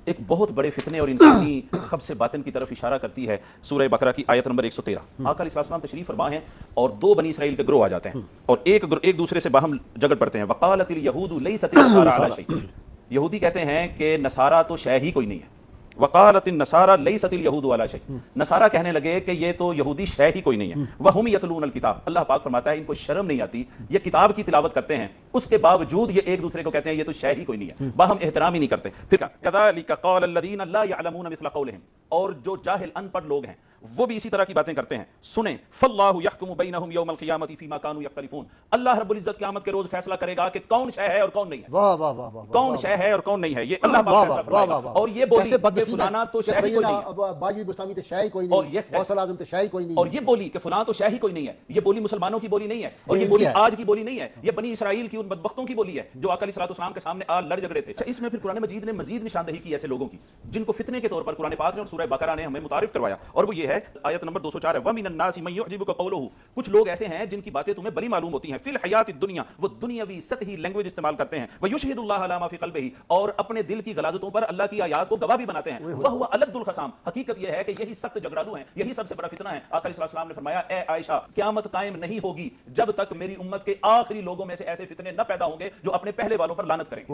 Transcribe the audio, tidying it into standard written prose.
ایک بہت بڑے فتنے اور انسانی خبث باطن کی طرف اشارہ کرتی ہے سورہ بقرہ کی آیت نمبر 113۔ آقا علیہ السلام تشریف فرما ہیں اور دو بنی اسرائیل کے گروہ آ جاتے ہیں اور ایک دوسرے سے باہم جھگڑ پڑتے ہیں۔ وقالت الیہود لیست النصارى علی شیء، یہودی کہتے ہیں کہ نصارہ تو شے ہی کوئی نہیں ہے۔ وقالت النصارى لیست الیہود علی شیء، نصارہ کہنے لگے کہ یہ تو یہودی شے ہی کوئی نہیں ہے۔ وہم یتلون الکتاب، اللہ پاک فرماتا ہے ان کو شرم نہیں آتی، یہ کتاب کی تلاوت کرتے ہیں، اس کے باوجود یہ ایک دوسرے کو کہتے ہیں یہ تو شے ہی کوئی نہیں ہے، باہم احترام ہی نہیں کرتے۔ پھر کذالک قال الذین لا یعلمون مثل قولہم، اور جو جاہل ان پڑھ لوگ ہیں وہ بھی اسی طرح کی باتیں کرتے ہیں۔ سنیں فاللہ یحکم بینہم یوم القیامۃ فیما کانوا یختلفون، اللہ رب العزت قیامت کے روز فیصلہ کرے گا کہ کون شے ہے اور کون نہیں ہے، واہ واہ واہ واہ، کون شے ہے اور کون نہیں ہے، یہ اللہ پاک فیصلہ فرمائے گا۔ اور یہ بولی کہ فلانا تو شے ہی کوئی نہیں ہے، باجی بستانی تو شے ہی کوئی اور نہیں، غوث اعظم تو شے ہی کوئی نہیں، اور یہ بولی کہ فلاں تو شے ہی کوئی نہیں ہے، یہ بولی مسلمانوں کی بولی نہیں ہے، اور یہ بولی آج کی بولی نہیں ہے، یہ بنی اسرائیل کی ان بدبختوں کی بولی ہے جو آقا علیہ الصلوۃ والسلام کے سامنے لڑ جھگڑے تھے۔ اس میں پھر قرآن مجید نے مزید نشاندہی کی ایسے لوگوں کی جن کو فتنے کے طور پر قرآن پاک نے اور سورہ بقرہ نے ہمیں متعارف کروایا، اور وہ یہ ہے آیت نمبر 204 ہے، وَمِنَ النَّاسِ مَن يُعْجِبُكَ قَوْلُهُ، کچھ لوگ ایسے ہیں جن کی باتیں تمہیں بڑی معلوم ہوتی ہیں، فی الحیات الدنیا، وہ دنیاوی سطحی لینگویج استعمال کرتے ہیں، وَيُشْهِدُ اللَّهَ عَلَىٰ مَا فِي قَلْبِهِ، اور اپنے دل کی غلاظتوں پر اللہ کی آیات کو گواہ بھی بناتے ہیں، وَهُوَ أَلَدُّ الْخَصَامِ، حقیقت یہ ہے کہ یہی سخت جھگڑالو ہیں، یہی سب سے بڑا فتنہ ہے۔ آقا علیہ السلام نے فرمایا اے عائشہ قیامت قائم نہیں ہوگی جب تک میری امت کے آخری لوگوں میں سے ایسے فتنے نہ پیدا ہوں گے جو اپنے پہلے والوں پر لعنت کریں گے۔